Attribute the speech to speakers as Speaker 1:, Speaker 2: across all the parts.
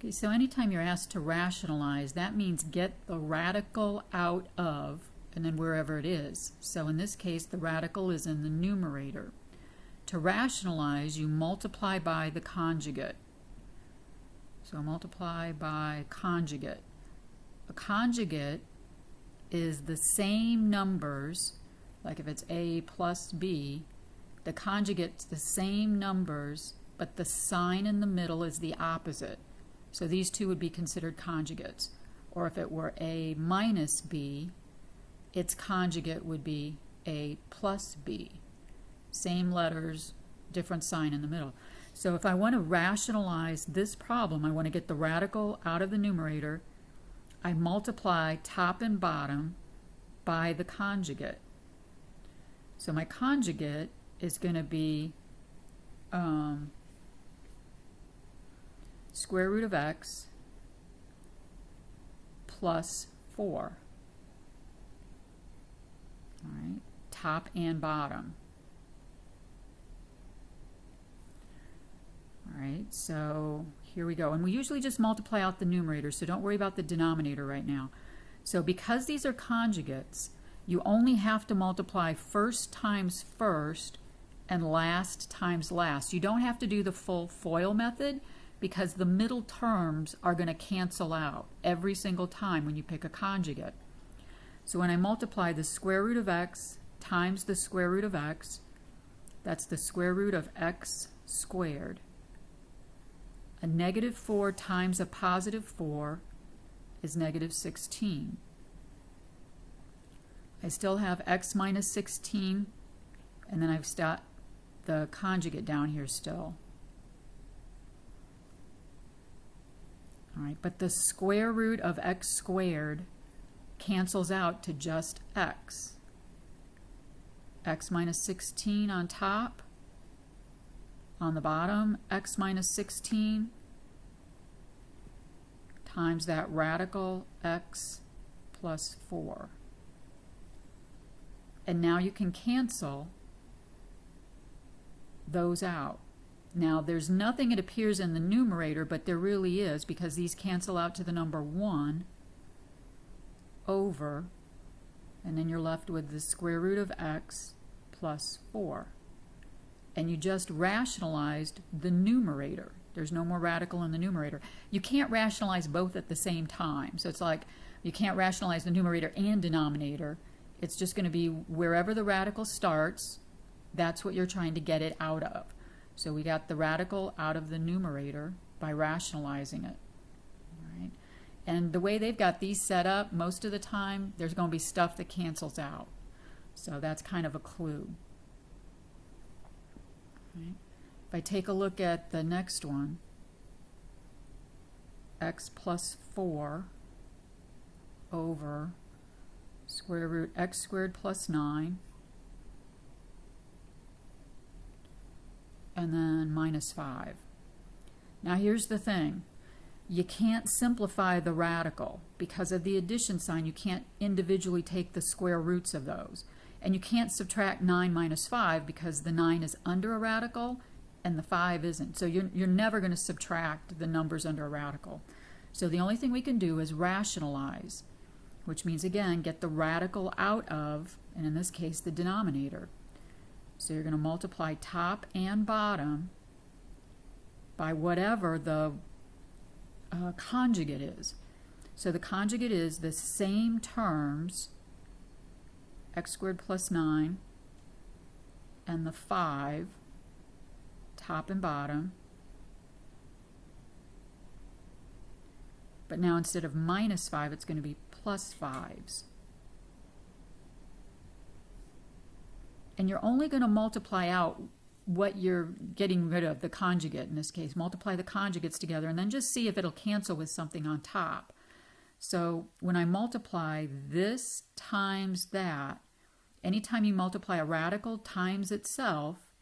Speaker 1: Okay, so anytime you're asked to rationalize, that means get the radical out of, and then wherever it is. So in this case, the radical is in the numerator. To rationalize, you multiply by the conjugate. So multiply by conjugate. A conjugate is the same numbers, like if it's A plus B, the conjugate's the same numbers, but the sign in the middle is the opposite. So these two would be considered conjugates. Or if it were A minus B, its conjugate would be A plus B. Same letters, different sign in the middle. So if I want to rationalize this problem, I want to get the radical out of the numerator, I multiply top and bottom by the conjugate. So my conjugate is going to be square root of x plus 4. All right, top and bottom. All right, so here we go. And we usually just multiply out the numerator, so don't worry about the denominator right now. So because these are conjugates, you only have to multiply first times first and last times last. You don't have to do the full FOIL method because the middle terms are going to cancel out every single time when you pick a conjugate. So when I multiply the square root of x times the square root of x, that's the square root of x squared. A negative 4 times a positive 4 is negative 16. I still have x minus 16, and then I've got the conjugate down here still. All right, but the square root of x squared cancels out to just x. X minus 16 on top. On the bottom, x minus 16 times that radical x plus 4. And now you can cancel those out. Now there's nothing that appears in the numerator, but there really is, because these cancel out to the number 1 over, and then you're left with the square root of x plus 4. And you just rationalized the numerator. There's no more radical in the numerator. You can't rationalize both at the same time. So it's like you can't rationalize the numerator and denominator. It's just going to be wherever the radical starts, that's what you're trying to get it out of. So we got the radical out of the numerator by rationalizing it. All right. And the way they've got these set up, most of the time, there's going to be stuff that cancels out. So that's kind of a clue. Right. If I take a look at the next one, x plus 4 over square root x squared plus 9, and then minus 5. Now here's the thing. You can't simplify the radical. Because of the addition sign, you can't individually take the square roots of those. And you can't subtract 9 minus 5 because the 9 is under a radical and the 5 isn't. So you're never going to subtract the numbers under a radical. So the only thing we can do is rationalize, which means, again, get the radical out of, and in this case, the denominator. So you're going to multiply top and bottom by whatever the conjugate is. So the conjugate is the same terms, x squared plus 9, and the 5, top and bottom. But now instead of minus 5, it's going to be plus 5s. And you're only going to multiply out what you're getting rid of, the conjugate in this case. Multiply the conjugates together and then just see if it'll cancel with something on top. So when I multiply this times that, anytime you multiply a radical times itself,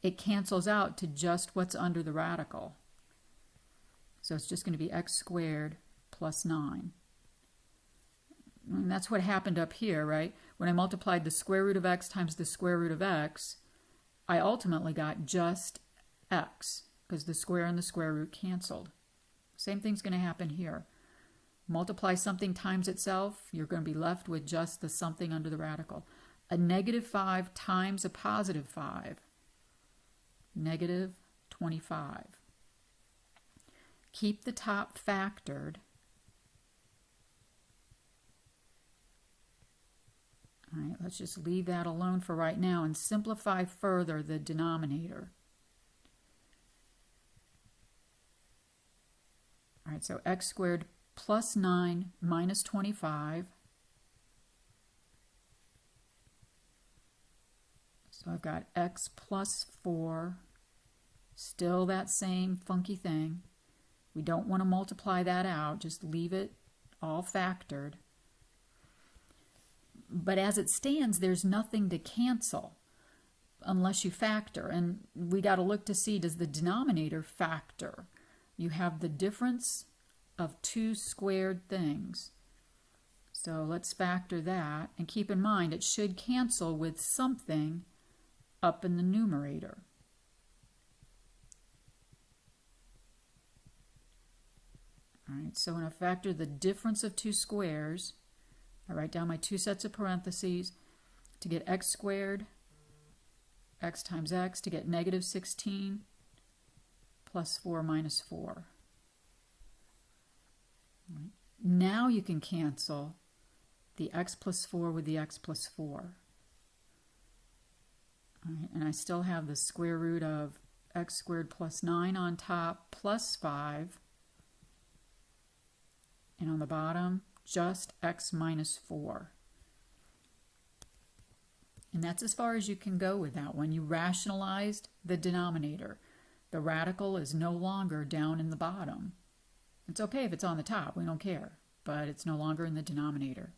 Speaker 1: it cancels out to just what's under the radical. So it's just going to be x squared plus 9. And that's what happened up here, right? When I multiplied the square root of x times the square root of x, I ultimately got just x, because the square and the square root canceled. Same thing's going to happen here. Multiply something times itself, you're going to be left with just the something under the radical. A negative 5 times a positive 5, negative 25. Keep the top factored. All right, let's just leave that alone for right now and simplify further the denominator. All right, so x squared plus 9 minus 25. So I've got x plus 4, still that same funky thing. We don't want to multiply that out, just leave it all factored. But as it stands, there's nothing to cancel unless you factor. And we got to look to see, does the denominator factor? You have the difference of two squared things. So let's factor that. And keep in mind, it should cancel with something up in the numerator. All right, so when I factor the difference of two squares, I write down my two sets of parentheses to get x squared, x times x, to get negative 16 plus 4 minus 4. Right. Now you can cancel the x plus 4 with the x plus 4. All right, and I still have the square root of x squared plus 9 on top plus 5. And on the bottom, just x minus 4. And that's as far as you can go with that one. You rationalized the denominator. The radical is no longer down in the bottom. It's okay if it's on the top, we don't care, but it's no longer in the denominator.